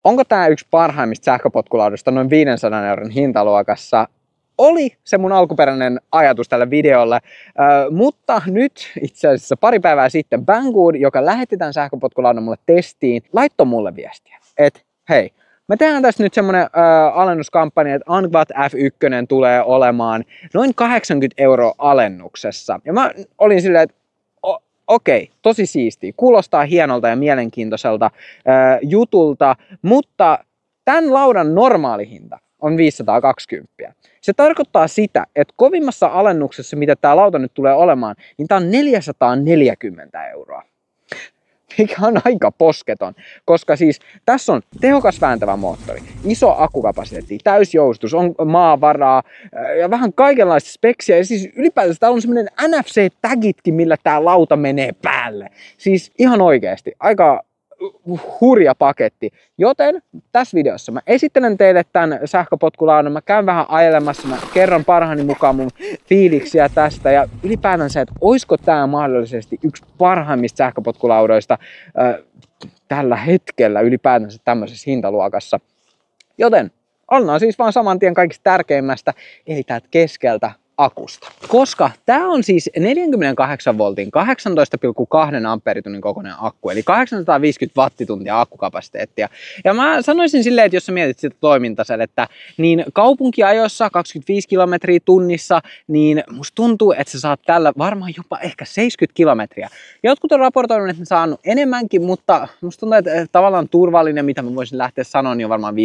Onko tämä yksi parhaimmista sähköpotkulaudoista noin 500 euron hintaluokassa? Oli se mun alkuperäinen ajatus tällä videolla, mutta nyt itse asiassa pari päivää sitten Banggood, joka lähetti tämän sähköpotkulaudan mulle testiin, laittoi mulle viestiä, että hei, me tehdään tässä nyt semmonen alennuskampanja, että Angbot F1 tulee olemaan noin 80 € alennuksessa. Ja mä olin silleen, että okei, tosi siistiä, kuulostaa hienolta ja mielenkiintoiselta jutulta, mutta tämän laudan normaali hinta on 520. Se tarkoittaa sitä, että kovimmassa alennuksessa, mitä tämä lauta nyt tulee olemaan, niin tämä on 440 €. Mikä on aika posketon, koska siis tässä on tehokas vääntävä moottori, iso akkukapasiteetti, täysjoustus, on maavaraa ja vähän kaikenlaista speksiä. Ja siis ylipäätään täällä on semmoinen NFC-tagitkin, millä tää lauta menee päälle. Siis ihan oikeasti, aika hurja paketti. Joten tässä videossa mä esittelen teille tämän sähköpotkulaudan, mä käyn vähän ajelemassa, mä kerron parhaani mukaan mun fiiliksiä tästä ja ylipäätään se, että olisiko tää mahdollisesti yksi parhaimmista sähköpotkulaudoista tällä hetkellä ylipäätänsä tämmöisessä hintaluokassa. Joten ollaan siis vaan saman tien kaikista tärkeimmästä, eli täältä keskeltä akusta. Koska tämä on siis 48 voltin 18,2 amperitunnin kokoinen akku, eli 850 wattituntia akkukapasiteettia. Ja mä sanoisin silleen, että jos sä mietit sitä toimintasädettä, niin kaupunkiajossa 25 kilometriä tunnissa, niin musta tuntuu, että sä saat tällä varmaan jopa ehkä 70 kilometriä. Jotkut on raportoinut, että mä saanut enemmänkin, mutta musta tuntuu, että tavallaan turvallinen, mitä mä voisin lähteä sanoa, niin on varmaan 50-70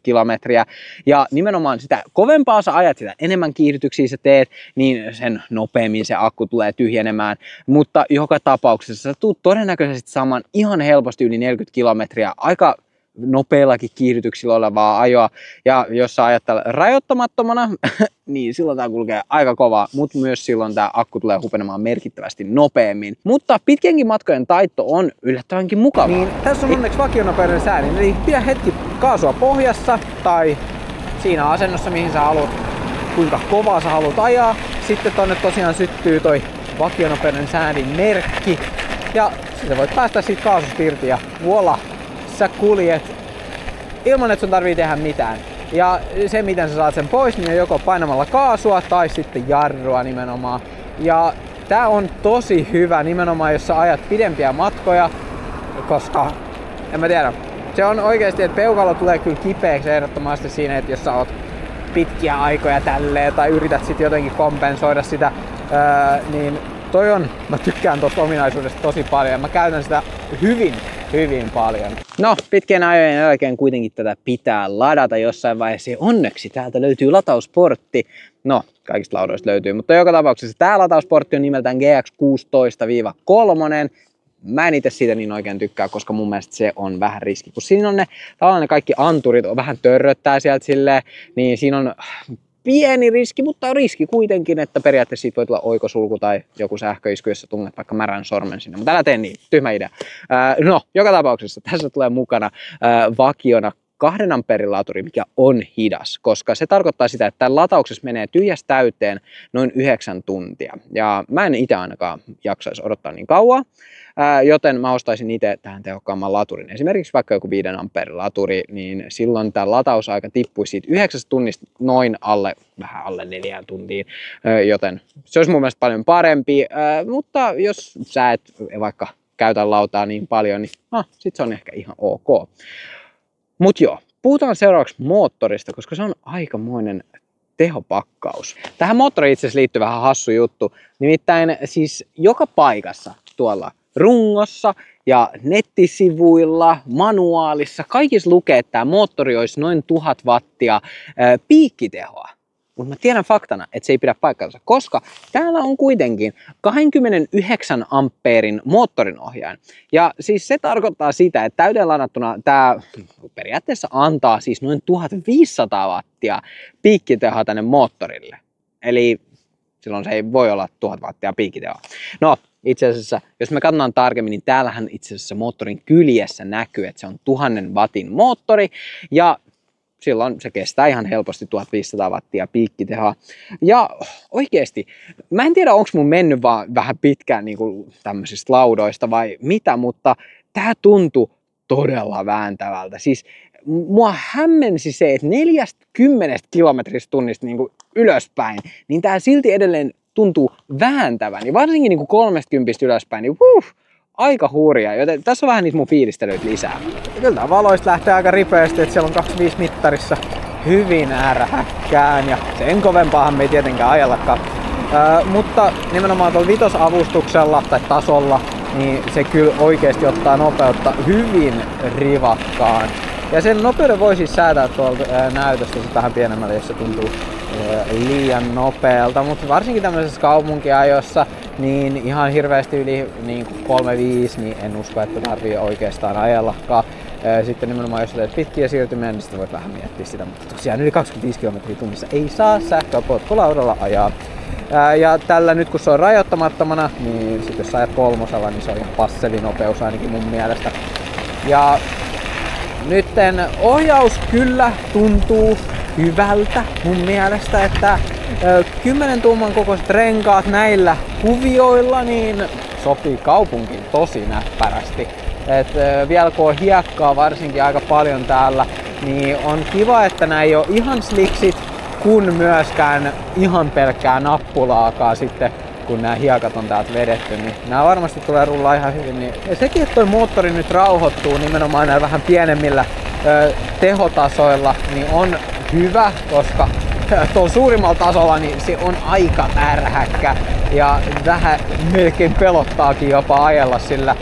kilometriä. Ja nimenomaan sitä kovempaa sä ajat, sitä enemmän kiihdytyksiä sä teet, niin sen nopeammin se akku tulee tyhjenemään. Mutta joka tapauksessa sä tuut todennäköisesti saamaan ihan helposti yli 40 kilometriä aika nopeillakin kiihdytyksillä olevaa ajoa. Ja jos sä ajat tällä rajoittamattomana, niin silloin tää kulkee aika kovaa, mutta myös silloin tää akku tulee hupenemaan merkittävästi nopeammin. Mutta pitkienkin matkojen taitto on yllättävänkin mukava. Niin, tässä on onneksi vakionopeuden säädin, eli pidä hetki kaasua pohjassa tai siinä asennossa, mihin sä haluat, kuinka kovaa sä haluat ajaa. Sitten tonne tosiaan syttyy toi vakionopeuden säädin merkki. Ja sitten voit päästä siitä kaasusta irti ja voila, sä kuljet ilman, että sun tarvii tehdä mitään. Ja se, miten sä saat sen pois, niin on joko painamalla kaasua tai sitten jarrua nimenomaan. Ja tää on tosi hyvä nimenomaan, jos sä ajat pidempiä matkoja, koska en mä tiedä. Se on oikeesti, että peukalo tulee kyllä kipeäksi ehdottomasti siinä, että jos sä oot pitkiä aikoja tälleen tai yrität sitten jotenkin kompensoida sitä, niin toi on, mä tykkään tosta ominaisuudesta tosi paljon. Mä käytän sitä hyvin paljon. No, pitkien ajojen jälkeen kuitenkin tätä pitää ladata jossain vaiheessa. Onneksi täältä löytyy latausportti. No, kaikista laudoista löytyy, mutta joka tapauksessa tää latausportti on nimeltään GX16-3. Mä en itse siitä niin oikein tykkää, koska mun mielestä se on vähän riski. Kun siinä on tavallaan ne kaikki anturit on vähän törröttää sieltä silleen, niin siinä on pieni riski, mutta on riski kuitenkin, että periaatteessa siitä voi tulla oikosulku tai joku sähköisku, jos sä tunnet vaikka märän sormen sinne. Mutta älä tee niin, tyhmä idea. No, joka tapauksessa tässä tulee mukana vakiona 2 amperin laturi, mikä on hidas, koska se tarkoittaa sitä, että tämän latauksessa menee tyhjästä täyteen noin 9 tuntia. Ja mä en itse ainakaan jaksaisi odottaa niin kauan, joten mä ostaisin itse tähän tehokkaamman laturin. Esimerkiksi vaikka joku 5 amperin laturi, niin silloin tämä latausaika tippuisi siitä 9 tunnista noin vähän alle 4 tuntiin, joten se olisi mun mielestä paljon parempi, mutta jos sä et vaikka käytä lautaa niin paljon, niin sit se on ehkä ihan ok. Mut joo, puhutaan seuraavaksi moottorista, koska se on aikamoinen tehopakkaus. Tähän moottoriin itse asiassa liittyy vähän hassu juttu. Nimittäin siis joka paikassa tuolla rungossa ja nettisivuilla, manuaalissa, kaikissa lukee, että tämä moottori olisi noin 1000 wattia piikkitehoa. Mutta mä tiedän faktana, että se ei pidä paikkansa, koska täällä on kuitenkin 29 ampeerin moottorinohjain. Ja siis se tarkoittaa sitä, että täyteen ladattuna tämä periaatteessa antaa siis noin 1500 wattia piikkitehoa tänne moottorille. Eli silloin se ei voi olla 1000 wattia piikkitehoa. No, itse asiassa, jos me katsotaan tarkemmin, niin täällähän itse asiassa moottorin kyljessä näkyy, että se on 1000 wattin moottori. Ja silloin se kestää ihan helposti 1500 wattia piikkitehoa. Ja oikeesti, mä en tiedä onko mun mennyt vaan vähän pitkään niin kuin tämmöisistä laudoista vai mitä, mutta tää tuntui todella vääntävältä. Siis mua hämmensi se, että 40 kilometristä tunnista niin kuin ylöspäin, niin tää silti edelleen tuntuu vääntävän. Ja varsinkin niin kuin 30 ylöspäin, niin aika hurjaa. Joten tässä on vähän niitä mun fiilistelyitä lisää. Ja kyllä tää valoista lähtee aika ripeästi, että siellä on 25 mittarissa hyvin ärhäkkään. Ja sen kovempaahan me ei tietenkään ajellakaan. Mutta nimenomaan tuolla vitosavustuksella tai tasolla, niin se kyllä oikeasti ottaa nopeutta hyvin rivakkaan. Ja sen nopeuden voi siis säätää tuolta näytöstä vähän pienemmälle, jos se tuntuu liian nopealta. Mutta varsinkin tämmöisessä kaupunkiajossa, niin ihan hirveästi yli niin 3-5, niin en usko, että tarvii oikeastaan ajellakaan. Sitten nimenomaan jos teet pitkiä siirtymiä, niin sitten voit vähän miettiä sitä. Mutta tosiaan yli 25 kilometriä tunnissa ei saa sähköpotkulaudalla ajaa. Ja tällä nyt kun se on rajoittamattomana, niin sit jos ajat 3, niin se on ihan passelinopeus ainakin mun mielestä. Ja nytten ohjaus kyllä tuntuu hyvältä mun mielestä, että 10 tuuman kokoiset renkaat näillä kuvioilla niin sopii kaupunkiin tosi näppärästi. Et vielä kun on hiekkaa varsinkin aika paljon täällä, niin on kiva, että nää ei ole ihan slicksit, kun myöskään ihan pelkkää nappulaakaan sitten, kun nämä hiekat on täältä vedetty, niin nämä varmasti tulee rullaa ihan hyvin. Niin. Ja sekin, että toi moottori nyt rauhoittuu nimenomaan näillä vähän pienemmillä tehotasoilla, niin on hyvä, koska tuolla suurimmalla tasolla niin se on aika ärhäkkä ja vähän melkein pelottaakin jopa ajella, sillä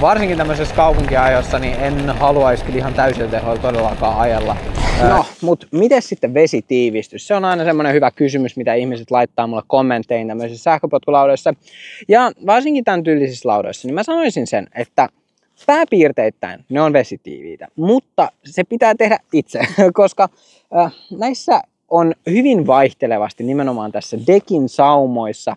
varsinkin tämmöisessä kaupunkiajossa niin en haluaisi kyllä ihan täysillä tehoilla todellakaan ajella. No, mutta miten sitten vesitiivistys? Se on aina semmoinen hyvä kysymys, mitä ihmiset laittaa mulle kommentteihin tämmöisissä sähköpotkulaudoissa. Ja varsinkin tämän tyylisissä laudoissa, niin mä sanoisin sen, että pääpiirteittäin ne on vesitiiviitä, mutta se pitää tehdä itse, koska näissä on hyvin vaihtelevasti nimenomaan tässä dekin saumoissa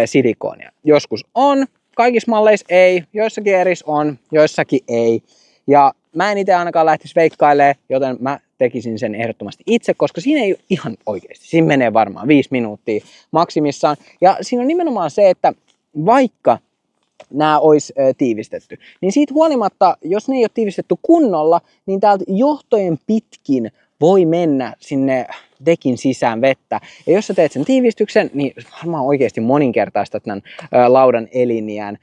silikoonia. Joskus on, kaikissa malleissa ei, joissakin erissä on, joissakin ei. Ja mä en itse ainakaan lähtisi veikkailemaan, joten mä tekisin sen ehdottomasti itse, koska siinä ei ole ihan oikeasti. Siinä menee varmaan 5 minuuttia maksimissaan. Ja siinä on nimenomaan se, että vaikka nämä olisi tiivistetty, niin siitä huolimatta, jos ne ei ole tiivistetty kunnolla, niin täältä johtojen pitkin voi mennä sinne dekin sisään vettä. Ja jos sä teet sen tiivistyksen, niin varmaan oikeasti moninkertaistat tämän laudan eliniän.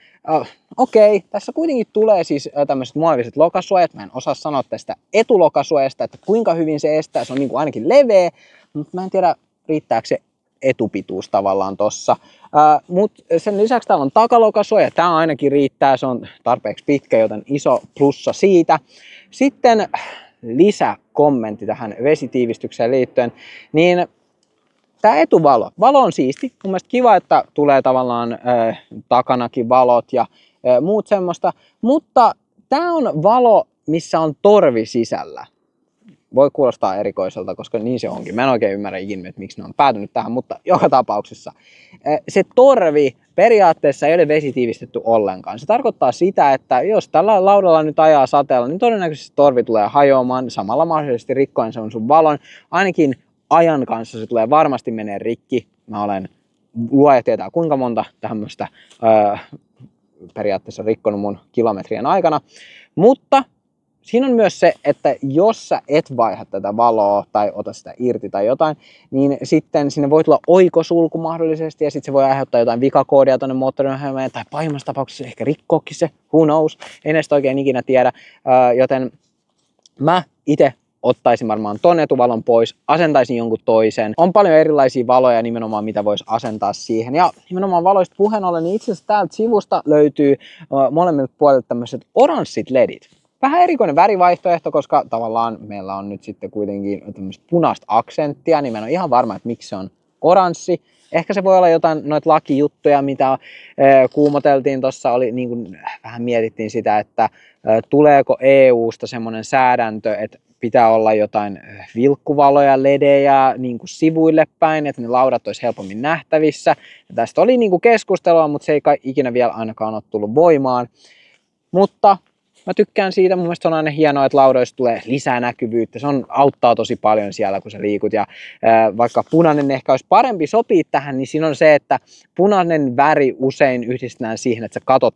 Okei, tässä kuitenkin tulee siis tämmöiset muoviset lokasuojat. Mä en osaa sanoa tästä etulokasuojasta, että kuinka hyvin se estää. Se on niin kuin ainakin leveä, mutta mä en tiedä, riittääkö se etupituus tavallaan tossa. Mutta sen lisäksi täällä on takalokasuoja. Tää ainakin riittää, se on tarpeeksi pitkä, joten iso plussa siitä. Sitten lisäkommentti tähän vesitiivistykseen liittyen, niin tämä etuvalo. Valo on siisti. Mun mielestä kiva, että tulee tavallaan takanakin valot ja muut semmoista. Mutta tämä on valo, missä on torvi sisällä. Voi kuulostaa erikoiselta, koska niin se onkin. Mä en oikein ymmärrä ikinä, että miksi ne on päätynyt tähän, mutta joka tapauksessa. Se torvi periaatteessa ei ole vesitiivistetty ollenkaan. Se tarkoittaa sitä, että jos tällä laudalla nyt ajaa sateella, niin todennäköisesti torvi tulee hajoamaan. Samalla mahdollisesti rikkoen se on sun valon. Ainakin ajan kanssa se tulee varmasti menee rikki. Mä olen luoja tietää kuinka monta tämmöistä periaatteessa rikkonut mun kilometrien aikana. Mutta siinä on myös se, että jos sä et vaiha tätä valoa tai ota sitä irti tai jotain, niin sitten sinne voi tulla oikosulku mahdollisesti ja sitten se voi aiheuttaa jotain vikakoodia tuonne moottorinohjelmeen tai pahimmassa tapauksessa ehkä rikkookin se, who knows, en edes oikein ikinä tiedä, joten mä itse ottaisin varmaan ton etuvalon pois, asentaisin jonkun toisen. On paljon erilaisia valoja nimenomaan, mitä voisi asentaa siihen. Ja nimenomaan valoista puheen ollen, niin itse asiassa täältä sivusta löytyy molemmilta puolilta tämmöiset oranssit ledit. Vähän erikoinen värivaihtoehto, koska tavallaan meillä on nyt sitten kuitenkin tämmöistä punaista aksenttia, niin mä en ole ihan varma, että miksi se on oranssi. Ehkä se voi olla jotain noita lakijuttuja, mitä kuumoteltiin tuossa, oli niin kuin vähän mietittiin sitä, että tuleeko EUsta semmoinen säädäntö, että pitää olla jotain vilkkuvaloja, ledejä niin kuin sivuille päin, että ne laudat olisi helpommin nähtävissä. Ja tästä oli niin kuin keskustelua, mutta se ei ikinä vielä ainakaan ole tullut voimaan. Mutta mä tykkään siitä, mun mielestä on aina hienoa, että laudoista tulee lisää näkyvyyttä. Se auttaa tosi paljon siellä, kun sä liikut. Ja vaikka punainen ehkä olisi parempi sopii tähän, niin siinä on se, että punainen väri usein yhdistetään siihen, että sä katot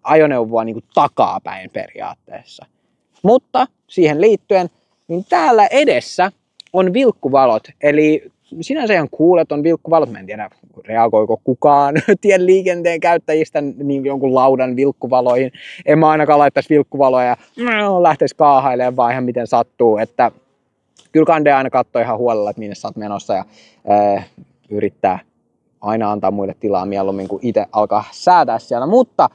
ajoneuvoa niin kuin takapäin periaatteessa. Mutta siihen liittyen, niin täällä edessä on vilkkuvalot, eli sinänsä ihan cool, että on vilkkuvalot. Mä en tiedä, reagoiko kukaan tieliikenteen käyttäjistä niin jonkun laudan vilkkuvaloihin. En mä ainakaan laittaisi vilkkuvaloja ja lähtisi kaahailemaan vaan ihan miten sattuu. Että kyllä kandee aina katsoo ihan huolella, että minne sä oot menossa ja yrittää aina antaa muille tilaa mieluummin kuin itse alkaa säätää siellä. Mutta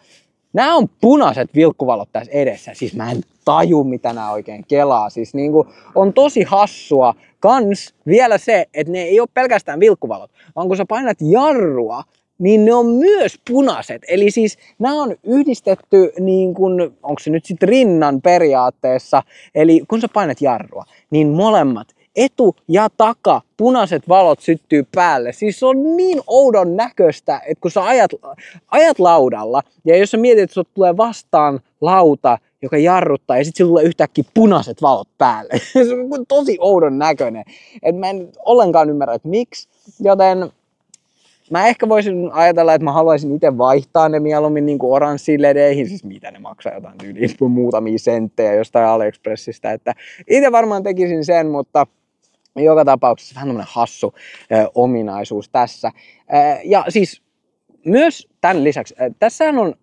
nämä on punaiset vilkkuvalot tässä edessä. Siis mä en taju, mitä nämä oikein kelaa. Siis niinku on tosi hassua kans vielä se, että ne ei ole pelkästään vilkkuvalot, vaan kun sä painat jarrua, niin ne on myös punaiset. Eli siis nämä on yhdistetty niin kuin, onko se nyt sitten rinnan periaatteessa. Eli kun sä painat jarrua, niin molemmat etu ja taka punaiset valot syttyy päälle. Siis se on niin oudon näköistä, että kun sä ajat laudalla ja jos sä mietit, että sut tulee vastaan lauta, joka jarruttaa ja sitten sillä tulee yhtäkkiä punaiset valot päälle. Se on tosi oudon näköinen. Et mä en ollenkaan ymmärrä, että miksi. Joten mä ehkä voisin ajatella, että mä haluaisin itse vaihtaa ne mieluummin niin kuin oranssiin ledeihin. Siis mitä ne maksaa, jotain tyyliin muutamia senttejä jostain AliExpressistä. Että itse varmaan tekisin sen, mutta joka tapauksessa vähän tämmönen hassu ominaisuus tässä. Ja siis myös tämän lisäksi, tässähän on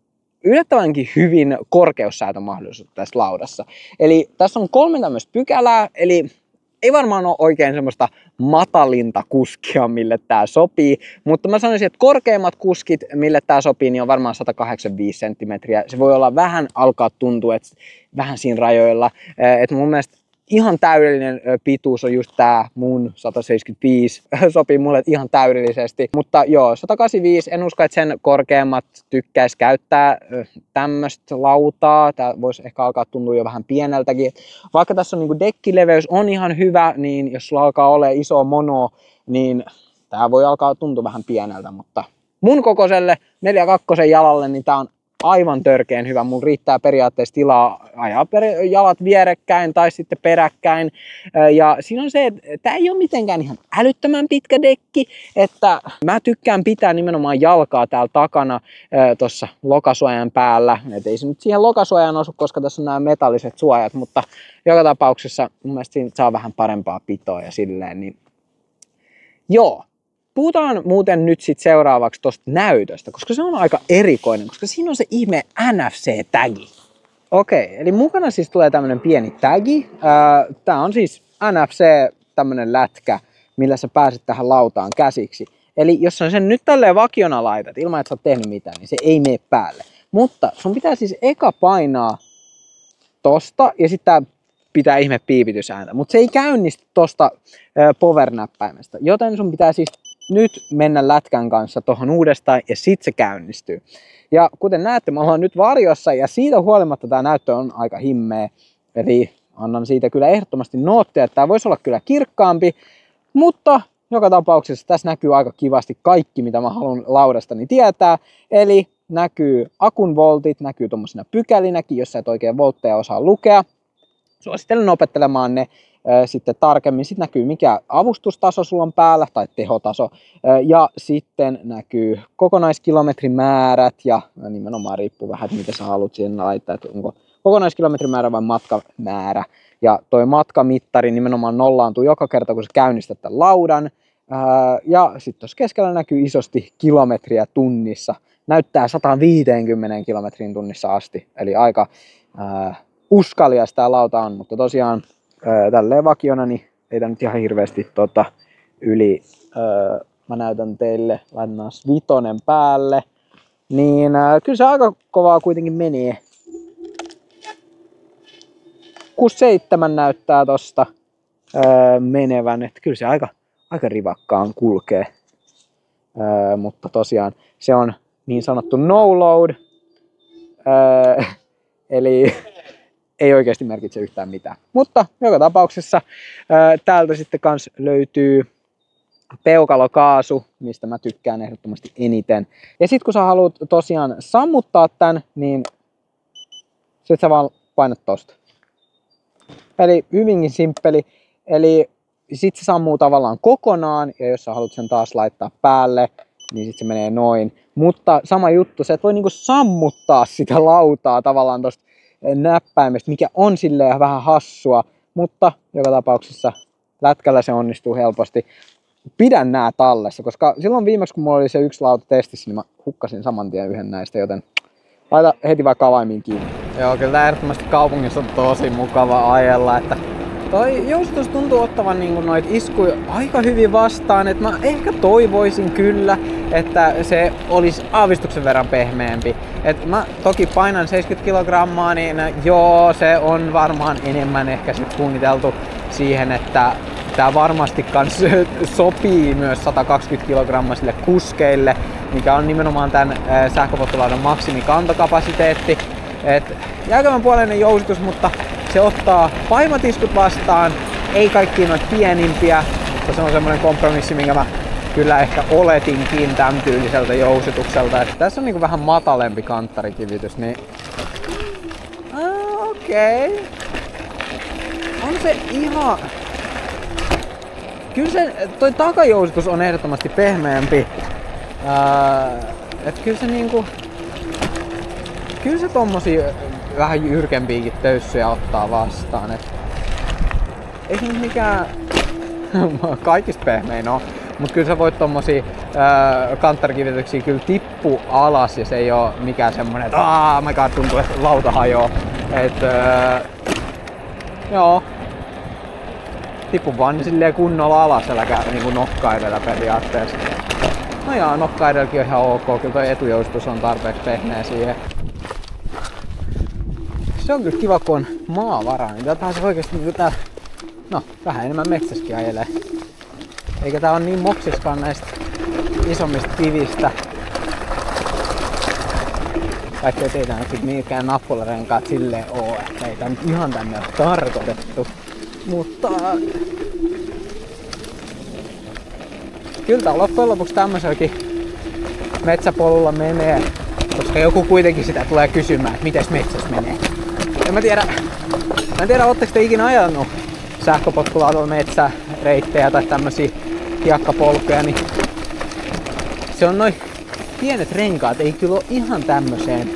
yllättävänkin hyvin korkeussäätömahdollisuus tässä laudassa. Eli tässä on 3 tämmöistä pykälää, eli ei varmaan ole oikein semmoista matalinta kuskia, mille tää sopii, mutta mä sanoisin, että korkeimmat kuskit, mille tää sopii, niin on varmaan 185 senttimetriä. Se voi olla vähän alkaa tuntua, että vähän siinä rajoilla. Että mun mielestä ihan täydellinen pituus on just tää mun 175, sopii mulle ihan täydellisesti. Mutta joo, 185, en usko, että sen korkeammat tykkäisi käyttää tämmöistä lautaa. Tää voisi ehkä alkaa tuntua jo vähän pieneltäkin. Vaikka tässä on niinku dekkileveys on ihan hyvä, niin jos sulla alkaa olla iso mono, niin tää voi alkaa tuntua vähän pieneltä. Mutta mun kokoiselle 4.2 jalalle, niin tää on aivan törkeen hyvä. Mulla riittää periaatteessa tilaa ajaa jalat vierekkäin tai sitten peräkkäin. Ja siinä on se, että tämä ei ole mitenkään ihan älyttömän pitkä dekki, että mä tykkään pitää nimenomaan jalkaa täällä takana tuossa lokasuojan päällä. Et ei se nyt siihen lokasuojaan osu, koska tässä on nämä metalliset suojat, mutta joka tapauksessa mun mielestä siinä saa vähän parempaa pitoa ja silleen. Niin joo. Puhutaan muuten nyt sit seuraavaksi tuosta näytöstä, koska se on aika erikoinen, koska siinä on se ihme NFC-tagi. Okei, eli mukana siis tulee tämmönen pieni tagi. Tää on siis NFC tämmönen lätkä, millä sä pääset tähän lautaan käsiksi. Eli jos sä sen nyt tälleen vakiona laitat, ilman että sä oot tehnyt mitään, niin se ei mene päälle. Mutta sun pitää siis eka painaa tosta ja sitten tää pitää ihme piipitysääntä. Mutta se ei käynnisty tosta power-näppäimestä, joten sun pitää siis nyt mennä lätkän kanssa tuohon uudestaan ja sit se käynnistyy. Ja kuten näette, me ollaan nyt varjossa ja siitä huolimatta tämä näyttö on aika himmeä. Eli annan siitä kyllä ehdottomasti nootteja, että tämä voisi olla kyllä kirkkaampi. Mutta joka tapauksessa tässä näkyy aika kivasti kaikki, mitä mä haluan laudastani tietää. Eli näkyy akun voltit, näkyy tuommoisina pykälinäkin, jos sä et oikein voltteja osaa lukea. Suosittelen opettelemaan ne sitten tarkemmin. Sitten näkyy mikä avustustaso sulla on päällä tai tehotaso. Ja sitten näkyy kokonaiskilometrimäärät ja nimenomaan riippuu vähän, että mitä sä haluat siihen laittaa, että onko kokonaiskilometrimäärä vai matkamäärä. Ja toi matkamittari nimenomaan nollaantuu joka kerta, kun sä käynnistät tämän laudan. Ja sitten tuossa keskellä näkyy isosti kilometriä tunnissa. Näyttää 150 kilometrin tunnissa asti. Eli aika uskalias tää lauta on, mutta tosiaan tälleen vakiona, niin ei tää nyt ihan hirveästi yli, mä näytän teille, laitetaan 5 päälle, niin kyllä se aika kovaa kuitenkin menee. 6-7 näyttää tosta menevän, että kyllä se aika rivakkaan kulkee, mutta tosiaan se on niin sanottu no load, eli ei oikeasti merkitse yhtään mitään. Mutta joka tapauksessa täältä sitten kans löytyy peukalokaasu, mistä mä tykkään ehdottomasti eniten. Ja sit kun sä haluat tosiaan sammuttaa tän, niin sit sä vaan painat tosta. Eli hyvinkin simppeli. Eli sit se sammuu tavallaan kokonaan, ja jos sä haluat sen taas laittaa päälle, niin sit se menee noin. Mutta sama juttu, se et voi niinku sammuttaa sitä lautaa tavallaan tosta näppäimestä, mikä on silleen vähän hassua, mutta joka tapauksessa lätkällä se onnistuu helposti. Pidän nää tallessa, koska silloin viimeksi kun mulla oli se yksi lauta testissä, niin mä hukkasin saman tien yhden näistä, joten laita heti vaikka avaimiin kiinni. Joo, kyllä tää ehdottomasti kaupungissa on tosi mukava ajella, että toi joustus tuntuu ottavan niinku noit iskuja aika hyvin vastaan, että mä ehkä toivoisin kyllä, että se olisi aavistuksen verran pehmeämpi. Et mä toki painan 70 kilogrammaa, niin joo, se on varmaan enemmän ehkä sit suunniteltu siihen, että tää varmasti kans sopii myös 120 kilogrammaisille kuskeille, mikä on nimenomaan tän sähköpotkulaudan maksimikantokapasiteetti. Et järkevän puoleinen jousitus, mutta se ottaa pahimmat iskut vastaan, ei kaikki noita pienimpiä, mutta se on semmoinen kompromissi, minkä mä kyllä ehkä oletinkin tämän tyyliseltä jousitukselta. Että tässä on niinku vähän matalempi kanttarikivitys, niin okei. On se ihan... Kyllä se, toi takajousitus on ehdottomasti pehmeämpi. Et kyllä se niinku... Kyllä se tommosia vähän jyrkempiäkin töyssyjä ottaa vastaan. Et ei se nyt mikään kaikista pehmein oo, mut kyllä sä voit tommosia kanttarkivityksiä kyllä tippu alas ja se ei oo mikään semmonen, että my god, tuntuu, että lauta hajoo. Et joo. Tippu vaan silleen kunnolla alas, äläkä niinku nokka edellä periaatteessa. No jaa, nokka edelläkin on ihan ok, kyllä toi etujoustus on tarpeeksi pehmeä siihen. Se on kyllä kiva, kun on maavaraa, niin täältähän se oikeesti niinku tää, no, vähän enemmän metsäskin ajelee. Eikä tää on niin moksiskaan näistä isommista kivistä. Vaikka ei teitä nyt mikään nappularenkaat silleen oo, että ei tää nyt ihan tänne ole tarkoitettu. Mutta kyllä tää loppujen lopuksi tämmöselläkin metsäpolulla menee, koska joku kuitenkin sitä tulee kysymään, että mites metsässä menee. En mä tiedä, ootteko te ikinä ajanut sähköpotkulaudalla metsäreittejä tai tämmösiä hiekkapolkuja, niin se on noin pienet renkaat, ei kyllä ole ihan tämmöiseen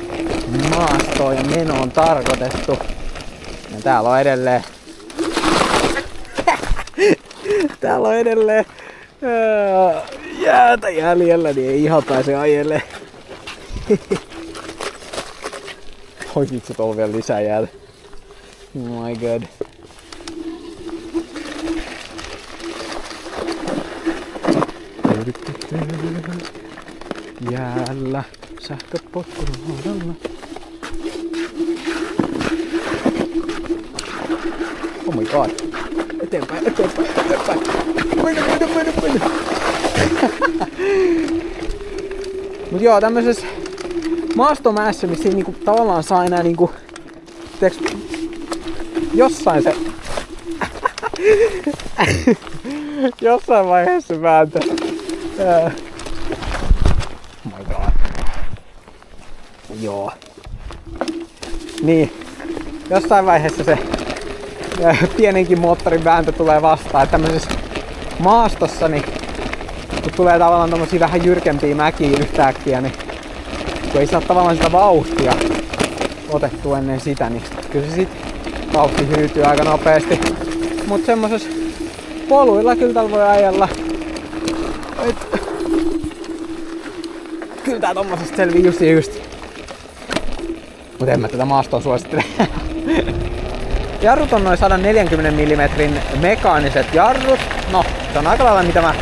maastoon ja menoon tarkoitettu. Ja täällä on edelleen jäätä jäljellä, niin ei ihan pääse ajelle. Oi vitsi, tuolla on vielä lisää jäätä. Oh my god. Jäällä sähköpotkulaudalla. Oh my god. Eteenpäin. Mene. Mut joo, tämmöisessä maastomäessä, missä ei niinku tavallaan saa enää niinku... Tiiäks, jossain se... jossain vaiheessa vääntö. Oh my god. Joo. Niin. Jossain vaiheessa se pienenkin moottorin vääntö tulee vastaan. Tämmöisessä maastossa, niin kun tulee tavallaan tommosia vähän jyrkempiä mäkiä yhtäkkiä, niin kun ei saa tavallaan sitä vauhtia otettua ennen sitä, niin kyllä se sit vauhti hyytyy aika nopeasti. Mut semmosessa poluilla kyllä täällä voi ajella. Kyllä tää tommosesta selvii just. Mut en mä tätä maastoa suosittele. Jarrut on noin 140 mm mekaaniset jarrut. No, se on aika lailla mitä mä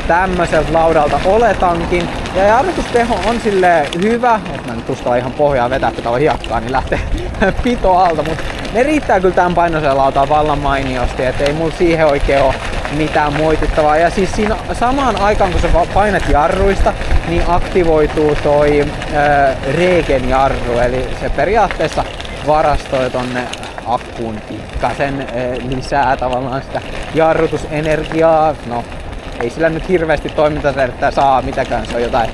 tämmöiseltä laudalta oletankin. Ja jarrutusteho on silleen hyvä, että mä nyt uskalla ihan pohjaa vetää, kun täällä on hiekkaa, niin lähtee pito alta. Mut ne riittää kyllä tämän painoiseen lautaan vallan mainiosti, et ei mulla siihen oikein ole mitään moitittavaa. Ja siis siinä samaan aikaan kun sä painat jarruista, niin aktivoituu toi regen jarru, eli se periaatteessa varastoi tonne akkuun pikkasen lisää tavallaan sitä jarrutusenergiaa. No, ei sillä nyt hirveästi toimintatervettä saa mitäkään, se on jotain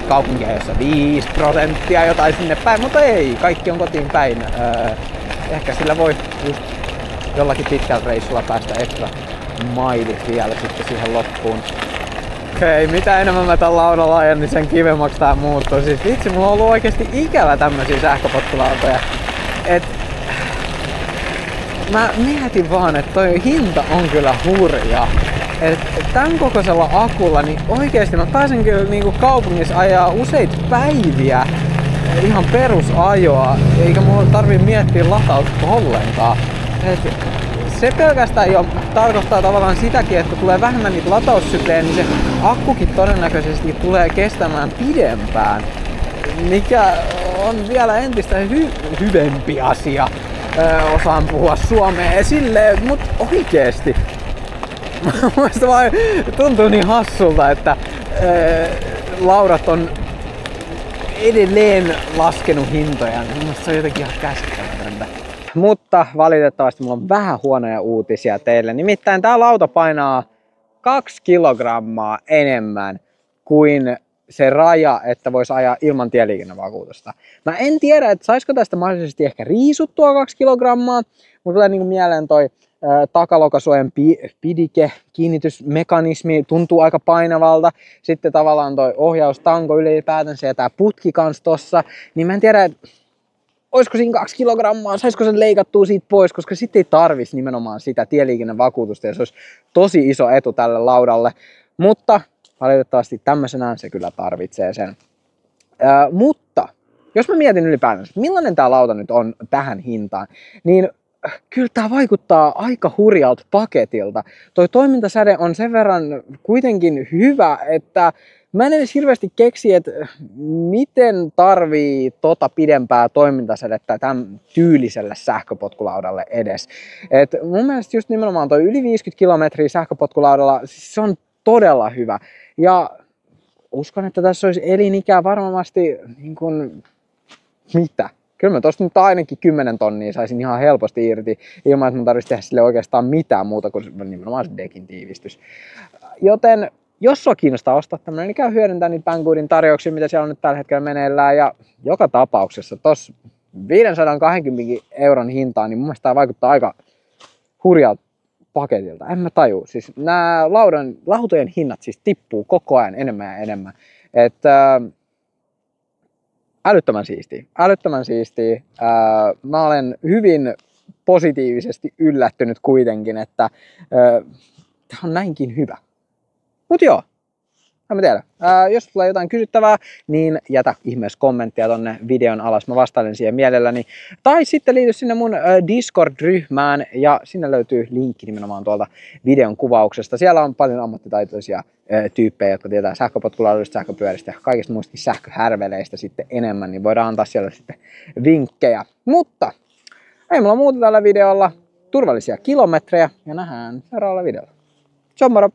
kaupunkia, jossa 5% jotain sinne päin, mutta ei, kaikki on kotiin päin. Ehkä sillä voi just jollakin pitkällä reissulla päästä extra mailit vielä sitten siihen loppuun. Okei, mitä enemmän mä tän laudalla ajan, niin sen kivemmaksi tää muuttuu. Siis vitsi, mulla on ollut oikeesti ikävä tämmösiä sähköpotkulautoja. Mä mietin vaan, että toi hinta on kyllä hurja. Tän kokoisella akulla, niin oikeesti mä pääsen kyllä niinku kaupungissa ajaa useita päiviä ihan perusajoa, eikä mulla tarvii miettiä latausta ollenkaan. Se pelkästään jo tarkoittaa tavallaan sitäkin, että kun tulee vähemmän niitä lataussyklejä, niin se akkukin todennäköisesti tulee kestämään pidempään. Mikä on vielä entistä hyvempi asia. Osaan puhua suomea silleen, mut oikeesti. Muista vaan tuntuu niin hassulta, että laudat on edelleen laskenut hintoja. Mielestäni se on jotenkin ihan käsittämätöntä. Mutta valitettavasti mulla on vähän huonoja uutisia teille. Nimittäin tää lauta painaa 2 kilogrammaa enemmän kuin se raja, että voisi ajaa ilman tieliikennevakuutusta. Mä en tiedä, että saisiko tästä mahdollisesti ehkä riisuttua 2 kilogrammaa, mutta tulee niinku mieleen toi takalokasuojen pidike, kiinnitysmekanismi tuntuu aika painavalta. Sitten tavallaan toi ohjaustanko ylipäätänsä ja tää putki kans tossa, niin mä en tiedä, että olisiko siinä 2 kilogrammaa, saisiko sen leikattua siitä pois, koska sitten ei tarvisi nimenomaan sitä tieliikennevakuutusta ja se olisi tosi iso etu tälle laudalle. Mutta valitettavasti tämmöisenään se kyllä tarvitsee sen. Mutta jos mä mietin ylipäätänsä, millainen tää lauta nyt on tähän hintaan, niin kyllä tää vaikuttaa aika hurjalta paketilta. Toi toimintasäde on sen verran kuitenkin hyvä, että mä en edes hirveästi keksi, että miten tarvii pidempää toimintasädettä tämän tyyliselle sähköpotkulaudalle edes. Et mun mielestä just nimenomaan toi yli 50 kilometriä sähköpotkulaudalla, se on todella hyvä. Ja uskon, että tässä olisi elinikää varmasti niin kuin, mitä? Kyllä mä tosta nyt ainakin 10 tonnia saisin ihan helposti irti, ilman että mun tarvitsisi tehdä sille oikeastaan mitään muuta kuin nimenomaan se dekin tiivistys. Joten jos sua kiinnostaa ostaa tämmönen, niin käy hyödyntää niitä Banggoodin tarjouksia, mitä siellä on nyt tällä hetkellä meneillään. Ja joka tapauksessa tossa 520 euron hintaan, niin mun mielestä tää vaikuttaa aika hurjalta paketilta. En mä tajuu. Siis nää lautojen hinnat siis tippuu koko ajan enemmän ja enemmän. Älyttömän siistiä. Älyttömän siistiä. Mä olen hyvin positiivisesti yllättynyt kuitenkin, että tää on näinkin hyvä. Mut joo, en mä tiedä. Jos tulee jotain kysyttävää, niin jätä ihmeessä kommenttia tonne videon alas. Mä vastailen siihen mielelläni. Tai sitten liity sinne mun Discord-ryhmään ja sinne löytyy linkki nimenomaan tuolta videon kuvauksesta. Siellä on paljon ammattitaitoisia tyyppejä, jotka tietää sähköpotkulaudoista, sähköpyöristä ja kaikista muistakin sähköhärveleistä sitten enemmän, niin voidaan antaa siellä sitten vinkkejä. Mutta ei mulla muuta tällä videolla. Turvallisia kilometrejä ja nähdään seuraavalla videolla. Ciao moro!